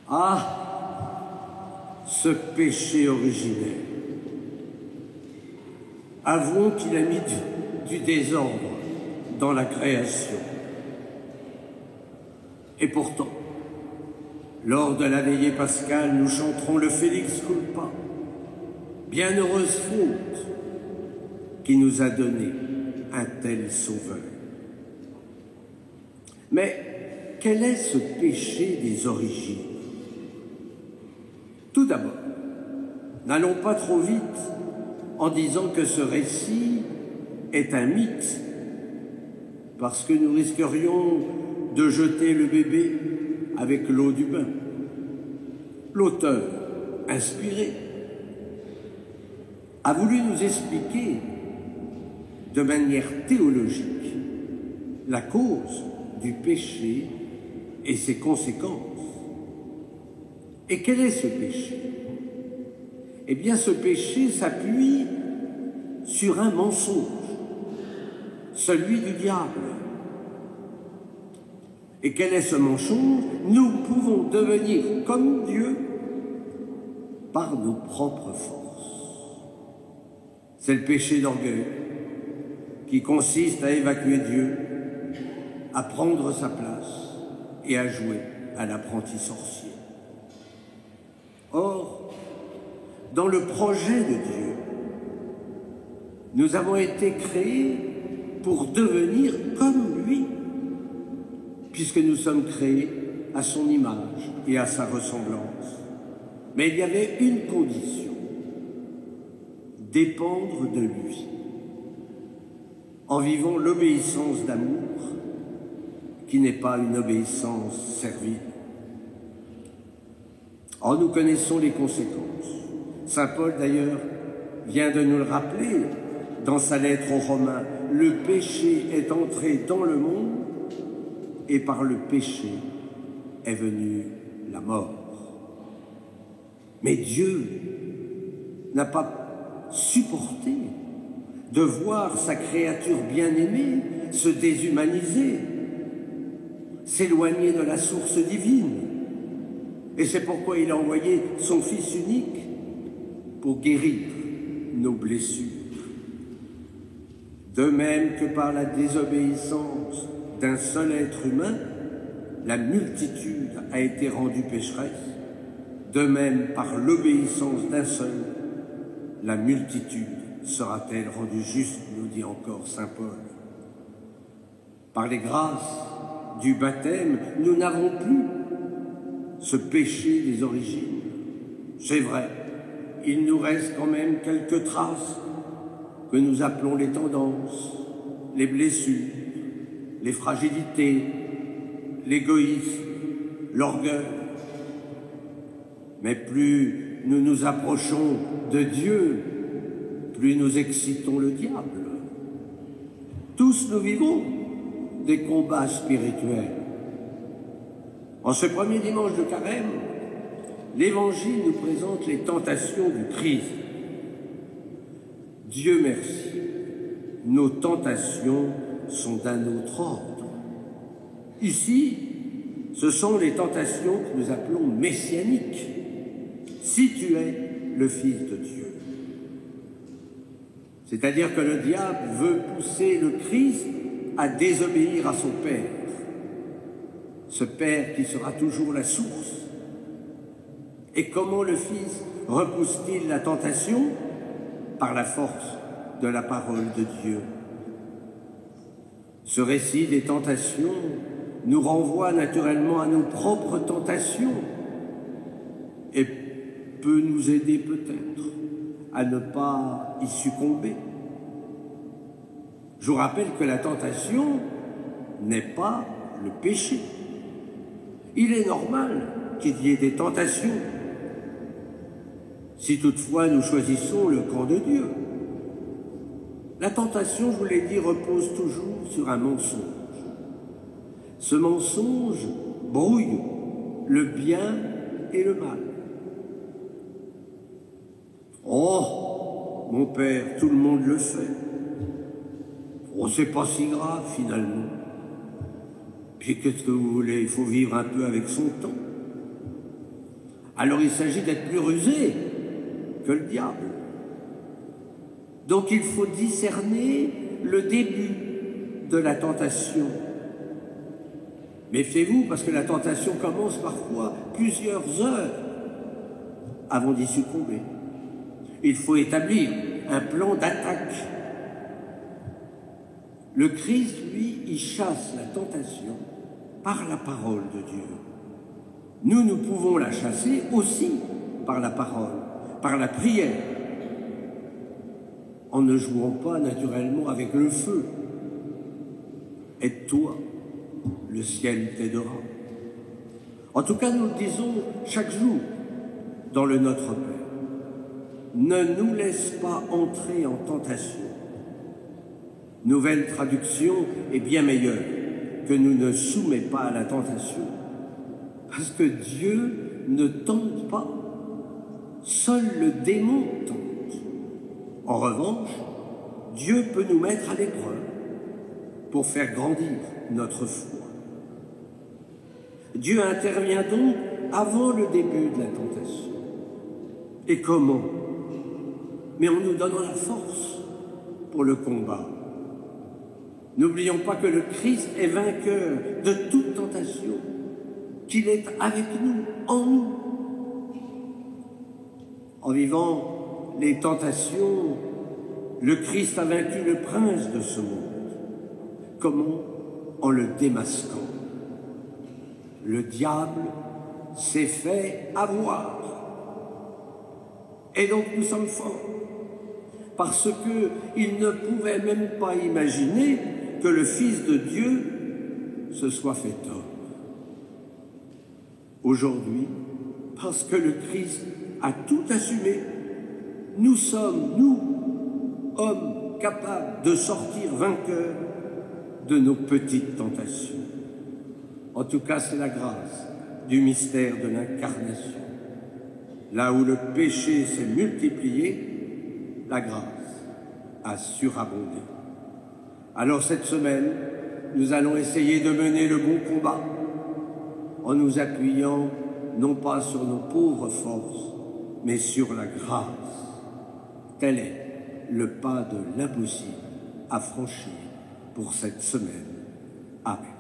Ah, ce péché originel. Avouons qu'il a mis du désordre dans la création. Et pourtant, lors de la veillée pascale, nous chanterons le Félix Culpa, bienheureuse faute qui nous a donné un tel sauveur. Mais quel est ce péché des origines? Tout d'abord, n'allons pas trop vite en disant que ce récit est un mythe, parce que nous risquerions de jeter le bébé avec l'eau du bain. L'auteur, inspiré, a voulu nous expliquer de manière théologique la cause du péché et ses conséquences. Et quel est ce péché? Eh bien, ce péché s'appuie sur un mensonge, celui du diable. Et quel est ce mensonge? Nous pouvons devenir comme Dieu par nos propres forces. C'est le péché d'orgueil qui consiste à évacuer Dieu, à prendre sa place et à jouer à l'apprenti sorcier. Or, dans le projet de Dieu, nous avons été créés pour devenir comme lui, puisque nous sommes créés à son image et à sa ressemblance. Mais il y avait une condition: dépendre de lui, en vivant l'obéissance d'amour, qui n'est pas une obéissance servile. Or, nous connaissons les conséquences. Saint Paul, d'ailleurs, vient de nous le rappeler dans sa lettre aux Romains. Le péché est entré dans le monde, et par le péché est venue la mort. Mais Dieu n'a pas supporté de voir sa créature bien-aimée se déshumaniser, s'éloigner de la source divine. Et c'est pourquoi il a envoyé son Fils unique pour guérir nos blessures. De même que par la désobéissance d'un seul être humain, la multitude a été rendue pécheresse, de même par l'obéissance d'un seul, la multitude sera-t-elle rendue juste, nous dit encore saint Paul. Par les grâces du baptême, nous n'avons plus ce péché des origines. C'est vrai, il nous reste quand même quelques traces que nous appelons les tendances, les blessures, les fragilités, l'égoïsme, l'orgueil. Mais plus nous nous approchons de Dieu, plus nous excitons le diable. Tous nous vivons des combats spirituels. En ce premier dimanche de Carême, l'Évangile nous présente les tentations du Christ. Dieu merci, nos tentations sont d'un autre ordre. Ici, ce sont les tentations que nous appelons messianiques. Si tu es le Fils de Dieu. C'est-à-dire que le diable veut pousser le Christ à désobéir à son Père. Ce Père qui sera toujours la source. Et comment le Fils repousse-t-il la tentation? Par la force de la parole de Dieu. Ce récit des tentations nous renvoie naturellement à nos propres tentations et peut nous aider peut-être à ne pas y succomber. Je vous rappelle que la tentation n'est pas le péché. Il est normal qu'il y ait des tentations, si toutefois nous choisissons le camp de Dieu. La tentation, je vous l'ai dit, repose toujours sur un mensonge. Ce mensonge brouille le bien et le mal. Oh, mon père, tout le monde le fait. Oh, c'est pas si grave finalement. Puis qu'est-ce que vous voulez? Il faut vivre un peu avec son temps. Alors il s'agit d'être plus rusé que le diable. Donc il faut discerner le début de la tentation. Méfiez-vous, parce que la tentation commence parfois plusieurs heures avant d'y succomber. Il faut établir un plan d'attaque. Le Christ, lui, il chasse la tentation par la parole de Dieu. Nous pouvons la chasser aussi par la parole, par la prière, en ne jouant pas naturellement avec le feu. Aide-toi, le ciel t'aidera. En tout cas, nous le disons chaque jour dans le Notre Père. Ne nous laisse pas entrer en tentation. Nouvelle traduction est bien meilleure que nous ne soumets pas à la tentation. Parce que Dieu ne tente pas. Seul le démon tente. En revanche, Dieu peut nous mettre à l'épreuve pour faire grandir notre foi. Dieu intervient donc avant le début de la tentation. Et comment? Mais en nous donnant la force pour le combat. N'oublions pas que le Christ est vainqueur de toute tentation, qu'il est avec nous, en nous. En vivant les tentations, le Christ a vaincu le prince de ce monde. Comment? En le démasquant. Le diable s'est fait avoir. Et donc nous sommes forts, parce qu'il ne pouvait même pas imaginer que le Fils de Dieu se soit fait homme. Aujourd'hui, parce que le Christ a tout assumé, nous sommes, nous, hommes capables de sortir vainqueurs de nos petites tentations. En tout cas, c'est la grâce du mystère de l'incarnation. Là où le péché s'est multiplié, la grâce a surabondé. Alors cette semaine, nous allons essayer de mener le bon combat en nous appuyant non pas sur nos pauvres forces, mais sur la grâce. Tel est le pas de l'impossible à franchir pour cette semaine. Amen.